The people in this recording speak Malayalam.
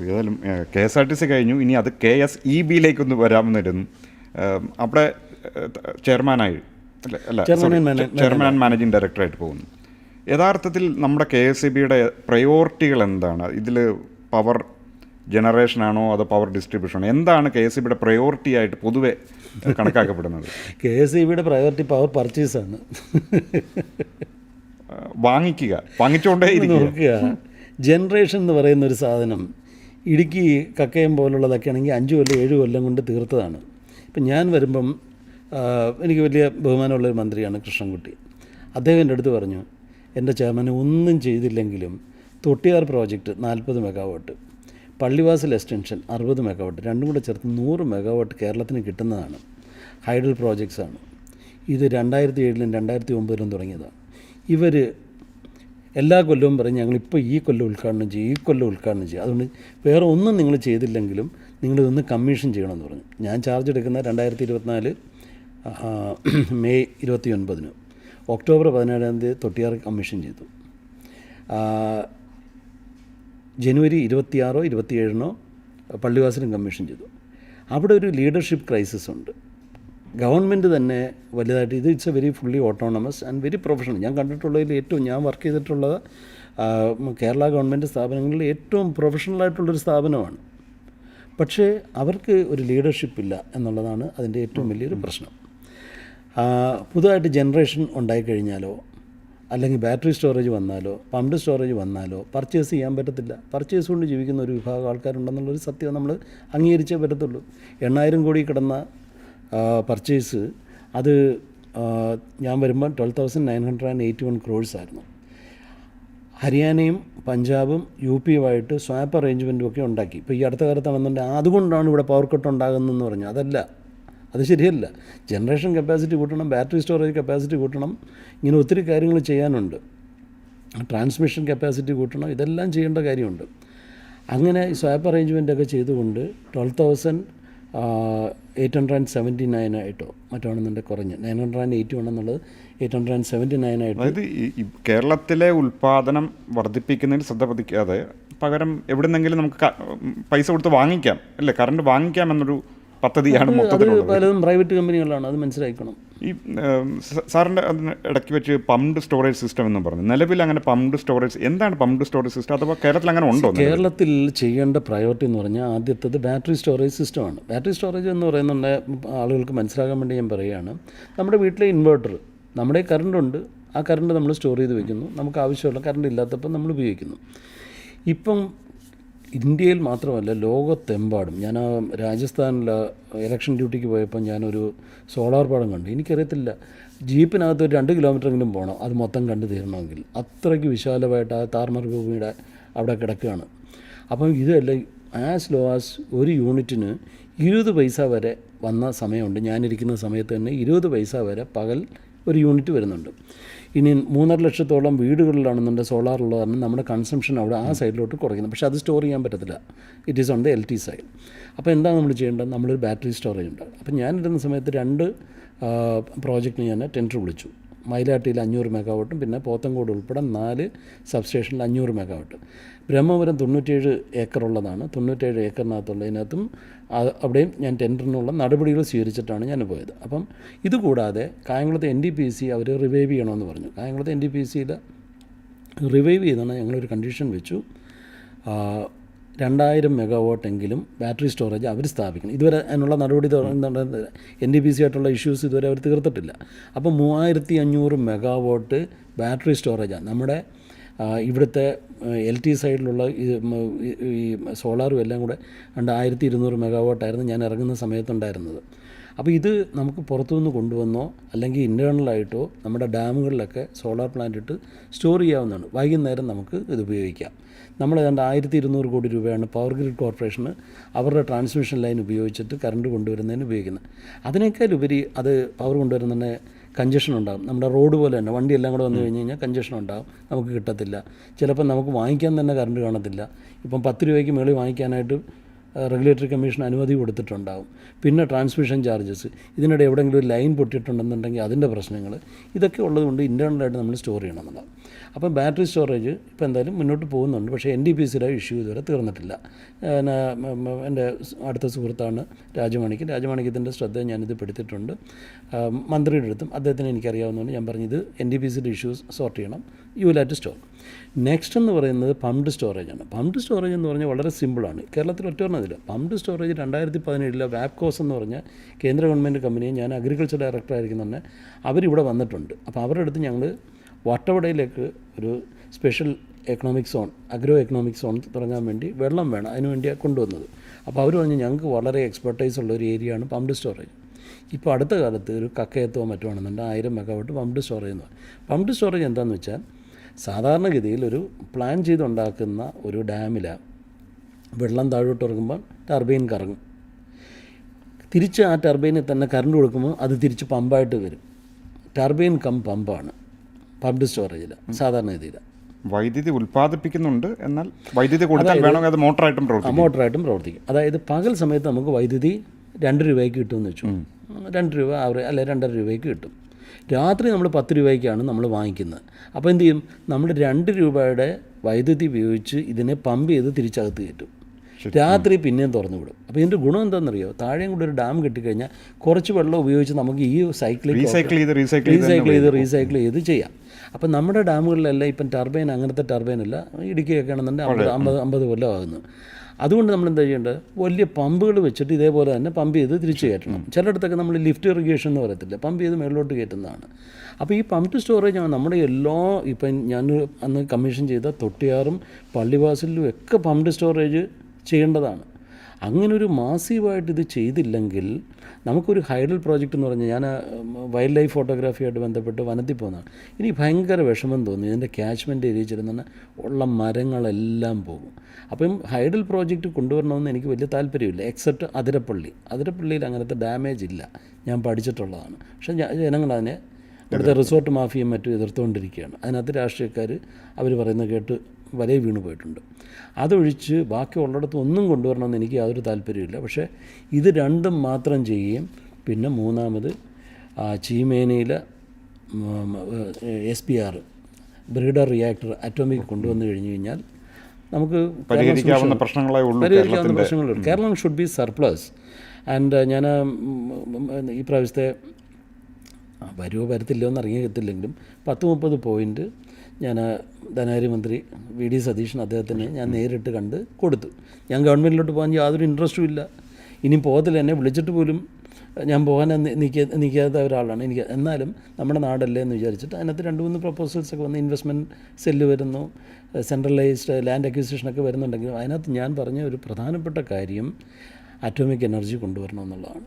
ഏതായാലും KSRTC കഴിഞ്ഞു, ഇനി അത് KSEBയിലേക്കൊന്ന് വരാമെന്നിരുന്നു. അവിടെ ചെയർമാനായി ചെയർമാൻ ആൻഡ് മാനേജിങ് ഡയറക്ടറായിട്ട് പോകുന്നു. യഥാർത്ഥത്തിൽ നമ്മുടെ KSEBയുടെ പ്രയോറിറ്റികൾ എന്താണ്? ഇതിൽ പവർ ജനറേഷനാണോ അതോ പവർ ഡിസ്ട്രിബ്യൂഷനാണോ? എന്താണ് KSEBയുടെ പ്രയോറിറ്റി ആയിട്ട് പൊതുവെ കണക്കാക്കപ്പെടുന്നത്? KSEBയുടെ പ്രയോറിറ്റി പവർ പർച്ചേസാണ്. വാങ്ങിച്ചുകൊണ്ടേ നോക്കുക. ജനറേഷൻ എന്ന് പറയുന്നൊരു സാധനം ഇടുക്കി കക്കയം പോലുള്ളതൊക്കെ ആണെങ്കിൽ 5 കൊല്ലം 7 കൊല്ലം കൊണ്ട് തീർത്തതാണ്. ഇപ്പം ഞാൻ വരുമ്പം എനിക്ക് വലിയ ബഹുമാനമുള്ളൊരു മന്ത്രിയാണ് കൃഷ്ണൻകുട്ടി. അദ്ദേഹം എൻ്റെ അടുത്ത് പറഞ്ഞു, എൻ്റെ ചെയർമാനെ ഒന്നും ചെയ്തില്ലെങ്കിലും Thottiyar project 40 megawatt, Pallivasal extension 60 megawatt, രണ്ടും കൂടെ ചേർത്ത് 100 മെഗാവാട്ട് കേരളത്തിന് കിട്ടുന്നതാണ്. ഹൈഡൽ പ്രോജക്ട്സാണ്. ഇത് 2007-ലും 2009-ലും തുടങ്ങിയതാണ്. ഇവർ എല്ലാ കൊല്ലവും പറഞ്ഞ് ഞങ്ങളിപ്പോൾ ഈ കൊല്ലം ഉദ്ഘാടനം ചെയ്യും. അതുകൊണ്ട് വേറെ ഒന്നും നിങ്ങൾ ചെയ്തില്ലെങ്കിലും നിങ്ങളിതൊന്ന് കമ്മീഷൻ ചെയ്യണമെന്ന് പറഞ്ഞു. ഞാൻ ചാർജ് എടുക്കുന്ന 2024 മെയ് 29-ന്, ഒക്ടോബർ 17-ാം തീയതി തൊട്ടിയാർ കമ്മീഷൻ ചെയ്തു. ജനുവരി 26-ഓ 27-നോ പള്ളിവാസലും കമ്മീഷൻ ചെയ്തു. അവിടെ ഒരു ലീഡർഷിപ്പ് ക്രൈസിസ് ഉണ്ട്. ഗവൺമെൻറ് തന്നെ വലുതായിട്ട് it's A very fully autonomous and very professional. ഞാൻ കണ്ടിട്ടുള്ളതിൽ ഏറ്റവും, ഞാൻ വർക്ക് ചെയ്തിട്ടുള്ളത് കേരള ഗവൺമെൻറ് സ്ഥാപനങ്ങളിൽ ഏറ്റവും പ്രൊഫഷണലായിട്ടുള്ളൊരു സ്ഥാപനമാണ്. പക്ഷേ അവർക്ക് ഒരു ലീഡർഷിപ്പ് ഇല്ല എന്നുള്ളതാണ് അതിൻ്റെ ഏറ്റവും വലിയൊരു പ്രശ്നം. പുതുതായിട്ട് ജനറേഷൻ ഉണ്ടായിക്കഴിഞ്ഞാലോ അല്ലെങ്കിൽ ബാറ്ററി സ്റ്റോറേജ് വന്നാലോ പമ്പ് സ്റ്റോറേജ് വന്നാലോ പർച്ചേസ് ചെയ്യാൻ പറ്റത്തില്ല. പർച്ചേസ് കൊണ്ട് ജീവിക്കുന്ന ഒരു വിഭാഗം ആൾക്കാരുണ്ടെന്നുള്ളൊരു സത്യം നമ്മൾ അംഗീകരിച്ചേ പറ്റത്തുള്ളൂ. 8,000 കോടി കിടന്ന പർച്ചേസ് അത് ഞാൻ വരുമ്പോൾ 12,981 crores ആയിരുന്നു. ഹരിയാനയും പഞ്ചാബും UP-യുമായിട്ട് സ്വാപ്പ് അറേഞ്ച്മെൻറ്റും ഒക്കെ ഉണ്ടാക്കി. ഇപ്പോൾ ഈ അടുത്ത കാലത്താണെന്നുണ്ടെങ്കിൽ അതുകൊണ്ടാണ് ഇവിടെ പവർ കട്ട് ഉണ്ടാകുന്നതെന്ന് പറഞ്ഞു. അതല്ല, അത് ശരിയല്ല. ജനറേഷൻ കപ്പാസിറ്റി കൂട്ടണം, ബാറ്ററി സ്റ്റോറേജ് കപ്പാസിറ്റി കൂട്ടണം, ഇങ്ങനെ ഒത്തിരി കാര്യങ്ങൾ ചെയ്യാനുണ്ട്. ട്രാൻസ്മിഷൻ കപ്പാസിറ്റി കൂട്ടണം, ഇതെല്ലാം ചെയ്യേണ്ട കാര്യമുണ്ട്. അങ്ങനെ സ്വാപ്പ് അറേഞ്ച്മെൻറ്റൊക്കെ ചെയ്തുകൊണ്ട് 12,879 ആയിട്ടോ മറ്റാണെന്നുണ്ടെങ്കിൽ കുറഞ്ഞ് 981 എന്നുള്ളത് 879 ആയിട്ടോ. അതായത് ഈ കേരളത്തിലെ ഉൽപ്പാദനം വർദ്ധിപ്പിക്കുന്നതിൽ ശ്രദ്ധ പതിക്കാതെ പകരം എവിടെ നിന്നെങ്കിലും നമുക്ക് പൈസ കൊടുത്ത് വാങ്ങിക്കാം, അല്ലേ, കറണ്ട് വാങ്ങിക്കാം എന്നൊരു പദ്ധതിയാണ് മൊത്തത്തിലുള്ളത്. പലതും പ്രൈവറ്റ് കമ്പനികളാണ്, അത് മനസ്സിലാക്കണം. ഈ സാറിൻ്റെ അതിന് ഇടയ്ക്ക് വെച്ച് പംപ്ഡ് സ്റ്റോറേജ് സിസ്റ്റം എന്ന് പറഞ്ഞു. നിലവിൽ അങ്ങനെ പംപ്ഡ് സ്റ്റോറേജ്, എന്താണ് പംപ്ഡ് സ്റ്റോറേജ് സിസ്റ്റം? അഥവാ കേരളത്തിൽ അങ്ങനെ ഉണ്ടോ? കേരളത്തിൽ ചെയ്യേണ്ട പ്രയോറിറ്റി എന്ന് പറഞ്ഞാൽ ആദ്യത്തേത് ബാറ്ററി സ്റ്റോറേജ് സിസ്റ്റമാണ്. ബാറ്ററി സ്റ്റോറേജ് എന്ന് പറയുന്നുണ്ട്, ആളുകൾക്ക് മനസ്സിലാക്കാൻ വേണ്ടി ഞാൻ പറയുകയാണ്. നമ്മുടെ വീട്ടിലെ ഇൻവേർട്ടർ, നമ്മുടെ കറണ്ടുണ്ട്, ആ കറണ്ട് നമ്മൾ സ്റ്റോർ ചെയ്ത് വെക്കുന്നു. നമുക്ക് ആവശ്യമുള്ള കറണ്ട് ഇല്ലാത്തപ്പോൾ നമ്മൾ ഉപയോഗിക്കുന്നു. ഇപ്പം ഇന്ത്യയിൽ മാത്രമല്ല ലോകത്തെമ്പാടും, ഞാൻ ആ രാജസ്ഥാനിൽ ഇലക്ഷൻ ഡ്യൂട്ടിക്ക് പോയപ്പോൾ ഞാനൊരു സോളാർ പാടം കണ്ടു. എനിക്കറിയത്തില്ല, ജീപ്പിനകത്ത് ഒരു 2 കിലോമീറ്ററെങ്കിലും പോകണം അത് മൊത്തം കണ്ടു തീരണമെങ്കിൽ. അത്രയ്ക്ക് വിശാലമായിട്ട് ആ താർമർ ഭൂമിയുടെ അവിടെ കിടക്കുകയാണ്. അപ്പം ഇതല്ല, ആസ് ലോ ആസ് ഒരു യൂണിറ്റിന് 20 പൈസ വരെ വന്ന സമയമുണ്ട്. ഞാനിരിക്കുന്ന സമയത്ത് തന്നെ 20 പൈസ വരെ പകൽ ഒരു യൂണിറ്റ് വരുന്നുണ്ട്. ഇനി 3.5 ലക്ഷത്തോളം വീടുകളിലാണെന്നുണ്ടെങ്കിൽ സോളാർ ഉള്ളത് കാരണം നമ്മുടെ കൺസംഷൻ അവിടെ ആ സൈഡിലോട്ട് കുറയ്ക്കുന്നത്. പക്ഷേ അത് സ്റ്റോർ ചെയ്യാൻ പറ്റത്തില്ല, it is on the LT side. അപ്പോൾ എന്താണ് നമ്മൾ ചെയ്യേണ്ടത്? നമ്മളൊരു ബാറ്ററി സ്റ്റോറേജ് ഉണ്ട്. അപ്പോൾ ഞാനിരുന്ന സമയത്ത് 2 പ്രോജക്റ്റിന് ഞാൻ ടെൻഡർ വിളിച്ചു. മയിലാട്ടിയിൽ 500 മെഗാവാട്ടും പിന്നെ പോത്തങ്കോട് ഉൾപ്പെടെ 4 സബ്സ്റ്റേഷനിൽ 500 മെഗാവാട്ട്. ബ്രഹ്മപുരം 97 ഏക്കറുള്ളതാണ്. 97 ഏക്കറിനകത്തുള്ളതിനകത്തും അവിടെയും ഞാൻ ടെൻഡറിനുള്ള നടപടികൾ സ്വീകരിച്ചിട്ടാണ് ഞാൻ പോയത്. അപ്പം ഇതുകൂടാതെ കായംകുളത്തെ NTPC അവർ റിവൈവ് ചെയ്യണമെന്ന് പറഞ്ഞു. കായംകുളത്തെ NTPCയിൽ റിവൈവ് ചെയ്താണ് ഞങ്ങളൊരു കണ്ടീഷൻ വെച്ചു. 2000 മെഗാവാട്ടെങ്കിലും ബാറ്ററി സ്റ്റോറേജ് അവർ സ്ഥാപിക്കണം. ഇതുവരെ അതിനുള്ള നടപടി NTPC ആയിട്ടുള്ള ഇഷ്യൂസ് ഇതുവരെ അവർ തീർത്തിട്ടില്ല. അപ്പോൾ 3500 മെഗാവാട്ട് ബാറ്ററി സ്റ്റോറേജാണ് നമ്മുടെ ഇവിടുത്തെ LT സൈഡിലുള്ള ഈ സോളാറും എല്ലാം കൂടെ 1200 മെഗാവാട്ടായിരുന്നു ഞാൻ ഇറങ്ങുന്ന സമയത്തുണ്ടായിരുന്നത്. അപ്പോൾ ഇത് നമുക്ക് പുറത്തുനിന്ന് കൊണ്ടുവന്നോ അല്ലെങ്കിൽ ഇൻറ്റേർണലായിട്ടോ നമ്മുടെ ഡാമുകളിലൊക്കെ സോളാർ പ്ലാന്റ് ഇട്ട് സ്റ്റോർ ചെയ്യാവുന്നതാണ്. വൈകുന്നേരം നമുക്ക് ഇത് ഉപയോഗിക്കാം. നമ്മൾ ഏതാണ്ട് 1200 കോടി രൂപയാണ് പവർ ഗ്രിഡ് കോർപ്പറേഷന് അവരുടെ ട്രാൻസ്മിഷൻ ലൈൻ ഉപയോഗിച്ചിട്ട് കറണ്ട് കൊണ്ടുവരുന്നതിന് ഉപയോഗിക്കുന്നത്. അതിനേക്കാൾ ഉപരി അത് പവർ കൊണ്ടുവരുന്നതിന് കഞ്ചഷൻ ഉണ്ടാകും. നമ്മുടെ റോഡ് പോലെ തന്നെ വണ്ടി എല്ലാം കൂടെ വന്നു കഴിഞ്ഞ് കഴിഞ്ഞാൽ കഞ്ചഷൻ ഉണ്ടാകും, നമുക്ക് കിട്ടത്തില്ല. ചിലപ്പോൾ നമുക്ക് വാങ്ങിക്കാൻ തന്നെ കറണ്ട് കാണത്തില്ല. ഇപ്പം 10 രൂപയ്ക്ക് മേളിൽ വാങ്ങിക്കാനായിട്ട് റെഗുലേറ്ററി കമ്മീഷൻ അനുമതി കൊടുത്തിട്ടുണ്ടാവും. പിന്നെ ട്രാൻസ്മിഷൻ ചാർജസ്, ഇതിനിടെ എവിടെയെങ്കിലും ഒരു ലൈൻ പൊട്ടിയിട്ടുണ്ടെന്നുണ്ടെങ്കിൽ അതിൻ്റെ പ്രശ്നങ്ങൾ, ഇതൊക്കെ ഉള്ളതുകൊണ്ട് ഇൻറ്റേർണലായിട്ട് നമ്മൾ സ്റ്റോർ ചെയ്യണമെന്നുണ്ടാവും. അപ്പം ബാറ്ററി സ്റ്റോറേജ് ഇപ്പോൾ എന്തായാലും മുന്നോട്ട് പോകുന്നുണ്ട്. പക്ഷേ NTPCയുടെ ഇഷ്യൂ ഇതുവരെ തീർന്നിട്ടില്ല. എൻ്റെ അടുത്ത സുഹൃത്താണ് രാജമാണിക്യത്തിൻ്റെ ശ്രദ്ധ ഞാനിത് പെടുത്തിയിട്ടുണ്ട്. മന്ത്രിയുടെ അടുത്തും അദ്ദേഹത്തിന് എനിക്കറിയാവുന്നതുകൊണ്ട് ഞാൻ പറഞ്ഞത് NTPCയുടെ ഇഷ്യൂസ് സോർട്ട് ചെയ്യണം, you will have to store. Next എന്ന് പറയുന്നത് പംപ്ഡ് സ്റ്റോറേജാണ്. പംപ്ഡ് സ്റ്റോറേജ് എന്ന് പറഞ്ഞാൽ വളരെ സിമ്പിളാണ്. കേരളത്തിൽ ഒറ്റ പംപ്ഡ് സ്റ്റോറേജ് 2017 വാപ്കോസ് എന്ന് പറഞ്ഞ കേന്ദ്ര ഗവൺമെൻറ് കമ്പനിയെ, ഞാൻ അഗ്രികൾച്ചർ ഡയറക്ടറായിരിക്കും തന്നെ, അവരിവിടെ വന്നിട്ടുണ്ട്. അപ്പോൾ അവരുടെ അടുത്ത് ഞങ്ങൾ വട്ടവടയിലേക്ക് ഒരു special economic zone, agro economic zone തുടങ്ങാൻ വേണ്ടി വെള്ളം വേണം, അതിന് വേണ്ടിയാണ് കൊണ്ടുവന്നത്. അപ്പോൾ അവർ പറഞ്ഞു ഞങ്ങൾക്ക് വളരെ എക്സ്പെർട്ടൈസ് ഉള്ള ഒരു ഏരിയയാണ് പംപ്ഡ് സ്റ്റോറേജ്. ഇപ്പോൾ അടുത്ത കാലത്ത് ഒരു കക്കയത്തോ മറ്റോ ആണെന്നുണ്ട് 1000 മെഗാവാട്ട് പംപ്ഡ് സ്റ്റോറേജ് എന്ന് പറയും. പംപ്ഡ് സ്റ്റോറേജ് എന്താണെന്ന് വെച്ചാൽ, സാധാരണഗതിയിൽ ഒരു പ്ലാൻ ചെയ്തുണ്ടാക്കുന്ന ഒരു ഡാമിലാണ് വെള്ളം താഴോട്ട് ഇറങ്ങുമ്പോൾ ടർബൈൻ കറങ്ങും. തിരിച്ച് ആ ടർബൈനിൽ തന്നെ കറണ്ട് കൊടുക്കുമ്പോൾ അത് തിരിച്ച് പമ്പായിട്ട് വരും. ടർബൈൻ കം പമ്പാണ് പംപ്ഡ് സ്റ്റോറേജിൽ സാധാരണഗതിയിൽ. വൈദ്യുതി ഉൽപ്പാദിപ്പിക്കുന്നുണ്ട്, എന്നാൽ വൈദ്യുതി കൊടുത്താൽ വേണമെങ്കിൽ അത് മോട്ടറായിട്ടും പ്രവർത്തിക്കും. അതായത് പകൽ സമയത്ത് നമുക്ക് വൈദ്യുതി 2 രൂപയ്ക്ക് കിട്ടുമെന്ന് വെച്ചു, 2 രൂപ അല്ലെ 2.5 രൂപയ്ക്ക് കിട്ടും. രാത്രി നമ്മൾ 10 രൂപയ്ക്കാണ് നമ്മൾ വാങ്ങിക്കുന്നത്. അപ്പോൾ എന്ത് ചെയ്യും, നമ്മൾ 2 രൂപയുടെ വൈദ്യുതി ഉപയോഗിച്ച് ഇതിനെ പമ്പ് ചെയ്ത് തിരിച്ചകത്ത് കയറ്റും. രാത്രി പിന്നെയും തുറന്നു വിടും. അപ്പോൾ ഇതിൻ്റെ ഗുണം എന്താണെന്നറിയോ, താഴെയും കൂടെ ഒരു ഡാം കെട്ടിക്കഴിഞ്ഞാൽ കുറച്ച് വെള്ളം ഉപയോഗിച്ച് നമുക്ക് ഈ റീസൈക്കിൾ ചെയ്ത് ചെയ്യാം. അപ്പം നമ്മുടെ ഡാമുകളിലെല്ലാം ഇപ്പം ടർബൈൻ, അങ്ങനത്തെ ടർബൈനല്ല, ഇടുക്കിയൊക്കെ ആണെന്നുണ്ടെങ്കിൽ 50 കൊല്ലം ആകുന്നു. അതുകൊണ്ട് നമ്മൾ എന്താ ചെയ്യേണ്ടത്, വലിയ പമ്പുകൾ വെച്ചിട്ട് ഇതേപോലെ തന്നെ പമ്പ് ചെയ്ത് തിരിച്ച് കയറ്റണം. ചിലയിടത്തൊക്കെ നമ്മൾ ലിഫ്റ്റ് ഇറിഗേഷൻ എന്ന് പറയത്തില്ല, പമ്പ് ചെയ്ത് മേളിലോട്ട് കയറ്റുന്നതാണ്. അപ്പോൾ ഈ പംപ്ഡ് സ്റ്റോറേജ് നമ്മുടെ ഇപ്പം ഞാൻ അന്ന് കമ്മീഷൻ ചെയ്ത തൊട്ടിയാറും പള്ളിവാസലിലും ഒക്കെ പംപ്ഡ് സ്റ്റോറേജ് ചെയ്യേണ്ടതാണ്. അങ്ങനൊരു മാസീവായിട്ട് ഇത് ചെയ്തില്ലെങ്കിൽ നമുക്കൊരു ഹൈഡൽ പ്രോജക്റ്റ് എന്ന് പറഞ്ഞാൽ, ഞാൻ വൈൽഡ് ലൈഫ് ഫോട്ടോഗ്രാഫിയായിട്ട് ബന്ധപ്പെട്ട് വനത്തിൽ പോകുന്നതാണ്. ഇനി ഭയങ്കര വിഷമം തോന്നി, ഇതിൻ്റെ ക്യാച്ച്മെൻറ്റ് ഏരിയ ചെല്ലുന്ന ഉള്ള മരങ്ങളെല്ലാം പോകും. അപ്പം ഹൈഡൽ പ്രോജക്റ്റ് കൊണ്ടുവരണമെന്ന് എനിക്ക് വലിയ താല്പര്യമില്ല, എക്സെപ്റ്റ് അതിരപ്പള്ളിയിൽ അങ്ങനത്തെ ഡാമേജ് ഇല്ല, ഞാൻ പഠിച്ചിട്ടുള്ളതാണ്. പക്ഷേ ജനങ്ങൾ അതിനെ, ഇവിടുത്തെ റിസോർട്ട് മാഫിയും മറ്റും എതിർത്തുകൊണ്ടിരിക്കുകയാണ്. അതിനകത്ത് രാഷ്ട്രീയക്കാർ അവർ പറയുന്നത് കേട്ട് വലയിൽ വീണ് പോയിട്ടുണ്ട്. അതൊഴിച്ച് ബാക്കി ഉള്ളിടത്ത് ഒന്നും കൊണ്ടുവരണമെന്ന് എനിക്ക് യാതൊരു താല്പര്യമില്ല. പക്ഷേ ഇത് രണ്ടും മാത്രം ചെയ്യുകയും പിന്നെ മൂന്നാമത് ചീമേനയിൽ SBR ബ്രീഡർ റിയാക്ടർ അറ്റോമിക് കൊണ്ടുവന്നു കഴിഞ്ഞ് കഴിഞ്ഞാൽ നമുക്ക് പരിഹരിക്കാവുന്ന പ്രശ്നങ്ങളുള്ളൂ. Keralam should be surplus. And ഞാൻ ഈ പ്രാവശ്യത്തെ വരുമോ വരത്തില്ലോ എന്ന് അറിയത്തില്ലെങ്കിലും 10-30 പോയിൻറ്റ് ഞാൻ ധനകാര്യമന്ത്രി VD സതീശൻ അദ്ദേഹത്തിന് ഞാൻ നേരിട്ട് കണ്ട് കൊടുത്തു. ഞാൻ ഗവൺമെൻറ്റിലോട്ട് പോകാൻ യാതൊരു ഇൻട്രസ്റ്റും ഇല്ല, ഇനിയും പോകത്തില്ല. എന്നെ വിളിച്ചിട്ട് പോലും ഞാൻ പോകാൻ നിൽക്കാത്ത ഒരാളാണ് എനിക്ക്. എന്നാലും നമ്മുടെ നാടല്ലേ എന്ന് വിചാരിച്ചിട്ട് അതിനകത്ത് 2-3 പ്രപ്പോസൽസൊക്കെ വന്ന്, ഇൻവെസ്റ്റ്മെൻറ്റ് സെല്ല് വരുന്നു, സെൻട്രലൈസ്ഡ് ലാൻഡ് അക്വിസിഷനൊക്കെ വരുന്നുണ്ടെങ്കിലും അതിനകത്ത് ഞാൻ പറഞ്ഞ ഒരു പ്രധാനപ്പെട്ട കാര്യം അറ്റോമിക് എനർജി കൊണ്ടുവരണമെന്നുള്ളതാണ്.